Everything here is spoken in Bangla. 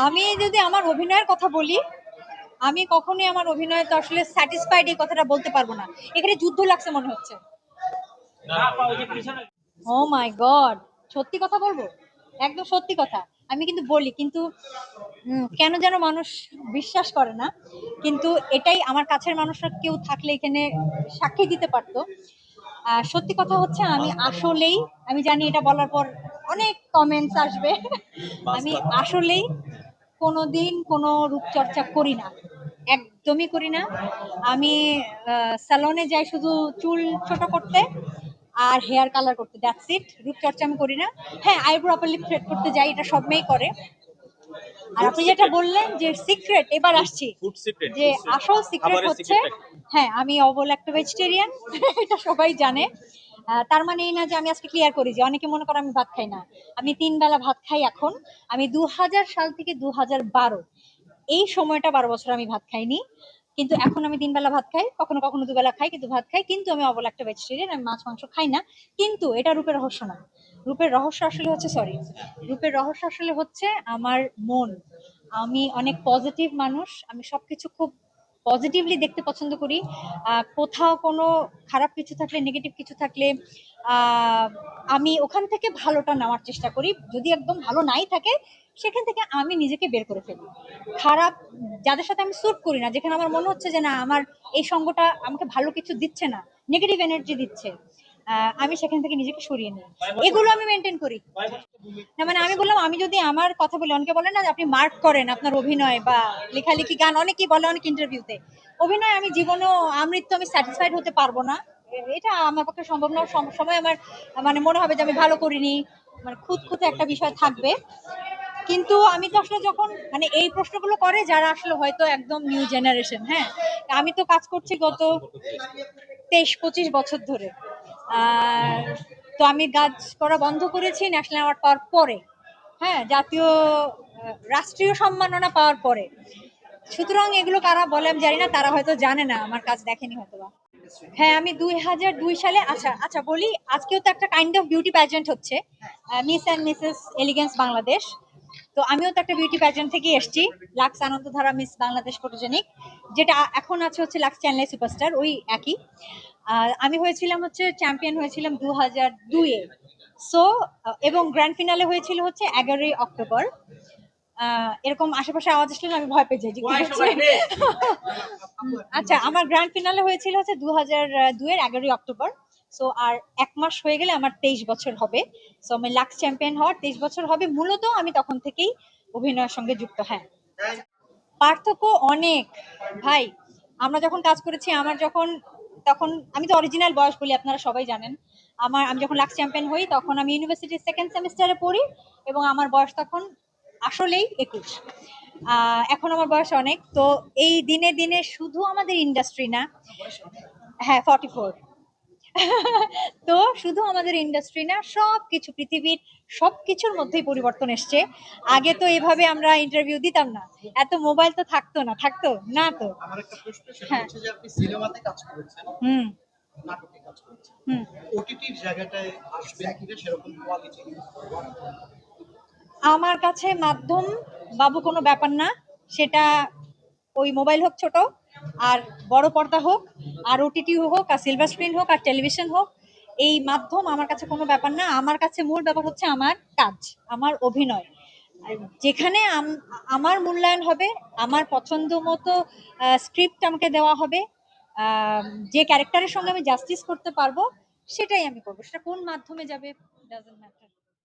আমি যদি আমার অভিনয়ের কথা বলি, আমি কখনোই আমার অভিনয়ে তো আসলে স্যাটিসফাইড এই কথাটা বলতে পারবো না। এখানে যুদ্ধ লাগছে মনে হচ্ছে। ও মাই গড, সত্যি কথা বলবো, একদম সত্যি কথা। আমি কিন্তু বলি, কিন্তু কেন যেন মানুষ বিশ্বাস করে না। কিন্তু এটাই আমার কাছের মানুষরা কেউ থাকলে এখানে সাক্ষী দিতে পারতো। সত্যি কথা হচ্ছে, আমি আসলেই, আমি জানি এটা বলার পর অনেক কমেন্টস আসবে, আমি আসলেই কোনোদিন কোনো রূপচর্চা করি না, একদমই করি না। আমি স্যালনে যাই শুধু চুল ছোট করতে আর হেয়ার কালার করতে, দ্যাটস ইট। রূপচর্চা আমি করি না। হ্যাঁ, আইব্রো আপার লিপ থ্রেড করতে যাই, এটা সব মেয়েই করে। আর আপনি যেটা বললেন যে সিক্রেট, এবার আসছি যে আসল সিক্রেট হচ্ছে, হ্যাঁ আমি অবল একটা ভেজিটেরিয়ান, এটা সবাই জানে। তার মানে এই না যে, আমি আজকে ক্লিয়ার করি যে অনেকে মনে করে আমি ভাত খাই না। আমি 3 বেলা ভাত খাই এখন। আমি 2000 সাল থেকে 2012 এই সময়টা 12 বছর আমি ভাত খাইনি। কিন্তু এখন আমি 3 বেলা ভাত খাই, কখনো কখনো 2 বেলা খাই, কিন্তু ভাত খাই। কিন্তু আমি অবল একটা ভেজিটেরিয়ান, আমি মাছ মাংস খাই না। কিন্তু এটা রূপের রহস্য না। রূপের রহস্য আসলে হচ্ছে, সরি, রূপের রহস্য আসলে হচ্ছে আমার মন। আমি অনেক পজিটিভ মানুষ, আমি সবকিছু খুব পজিটিভলি দেখতে পছন্দ করি। কোথাও কোনো খারাপ কিছু থাকলে, নেগেটিভ কিছু থাকলে, আহ, আমি ওখান থেকে ভালোটা নেওয়ার চেষ্টা করি। যদি একদম ভালো নাই থাকে, সেখান থেকে আমি নিজেকে বের করে ফেলি। খারাপ যাদের সাথে আমি স্যুট করি না, যেখানে আমার মনে হচ্ছে যে না, আমার এই সঙ্গটা আমাকে ভালো কিছু দিচ্ছে না, নেগেটিভ এনার্জি দিচ্ছে, আমি সেখান থেকে নিজেকে সরিয়ে নিই। এগুলো আমি মেনটেন করি। না মানে আমি বললাম, আমি যদি আমার কথা বলি, অনেকে বলে না যে আপনি মার্ক করেন আপনার অভিনয় বা লেখালেখি, গান, অনেকেই বলে অনেক ইন্টারভিউতে। অভিনয় আমি জীবনেও আমৃত্যু আমি স্যাটিসফাইড হতে পারবো না, এটা আমার পক্ষে সম্ভব না। সময় আমার মানে মনে হবে যে আমি ভালো করিনি, মানে খুঁতখুঁতে একটা বিষয় থাকবে। কিন্তু আমি তো আসলে যখন মানে এই প্রশ্নগুলো করে যারা আসলে হয়তো একদম নিউ জেনারেশন, হ্যাঁ, আমি তো কাজ করছি গত 23-25 বছর ধরে। আর তো আমি কাজ করা বন্ধ করেছি ন্যাশনাল অ্যাওয়ার্ড পাওয়ার পরে, হ্যাঁ, জাতীয় রাষ্ট্রীয় সম্মাননা পাওয়ার পরে। সুতরাং এগুলো কারা বলে আমি জানি না, তারা হয়তো জানে না, আমার কাজ দেখেনি হয়তো বা। হ্যাঁ, আমি 2002 সালে, আচ্ছা আচ্ছা বলি, আজকেও তো একটা কাইন্ড অফ বিউটি প্যাজেন্ট হচ্ছে, Miss and Mrs elegance Bangladesh. তো আমিও তো একটা বিউটি প্যাজেন্ট থেকে এসেছি, Lux Anandadhara Miss Bangladesh photogenic, যেটা এখন আছে হচ্ছে লাক্স চ্যানেল সুপারস্টার, ওই একই। আমি হয়েছিলাম হচ্ছে, চ্যাম্পিয়ন হয়েছিলাম 2002-এ। সো এবং গ্র্যান্ড ফিনালে হয়েছিল হচ্ছে 11ই অক্টোবর। এরকম আশেপাশে আওয়াজ আসলে না আমি ভয় পেয়ে যাই যে কি হচ্ছে। আচ্ছা, আমার গ্র্যান্ড ফিনালে হয়েছিল হচ্ছে 2002-এর 11ই অক্টোবর। সো আর 1 মাস হয়ে গেলে আমার 23 বছর হবে। সো আমি লাক্স চ্যাম্পিয়ন হওয়ার 23 বছর হবে। মূলত আমি তখন থেকেই অভিনয়ের সঙ্গে যুক্ত। হ্যাঁ, পার্থক্য অনেক, ভাই। আমরা যখন কাজ করেছি, আমার যখন, তখন আমি তো অরিজিনাল বয়স বলি, আপনারা সবাই জানেন। আমি যখন লাক্স চ্যাম্পিয়ন হই, তখন আমি ইউনিভার্সিটির সেকেন্ড সেমিস্টারে পড়ি, এবং আমার বয়স তখন আসলেই 21। এখন আমার বয়স অনেক। তো এই দিনে দিনে শুধু আমাদের ইন্ডাস্ট্রি না, হ্যাঁ 44। তো শুধু আমাদের ইন্ডাস্ট্রি না, সবকিছু, পৃথিবীর সবকিছুর মধ্যেই পরিবর্তন এসছে। আগে তো এভাবে আমরা ইন্টারভিউ দিতাম না, এত মোবাইল তো থাকতো না, থাকতো না তো। আমার একটা প্রশ্ন, সেটা হ্যাঁ। হচ্ছে যে আপনি সিনেমাতে কাজ করেছেন, হুম। নাটকে কাজ করেছেন, হুম। ওটিটির জায়গাটায় আসবেন কিনা সেরকম কোয়ালিটি? আমার কাছে মাধ্যম বাবু কোনো ব্যাপার না। সেটা ওই মোবাইল হোক ছোট, আর বড় পর্দা হোক, আর ওটিটি হোক, আর সিলভার স্ক্রিন হোক, আর টেলিভিশন হোক, এই মাধ্যম আমার কাছে কোনো ব্যাপার না। আমার কাছে মূল ব্যাপার হচ্ছে আমার কাজ, আমার অভিনয়। আর যেখানে আমার মূল্যায়ন হবে, আমার পছন্দ মতো স্ক্রিপ্ট আমাকে দেওয়া হবে, আহ, যে ক্যারেক্টারের সঙ্গে আমি জাস্টিস করতে পারবো, সেটাই আমি করবো। সেটা কোন মাধ্যমে যাবে, ডাজন্ট ম্যাটার।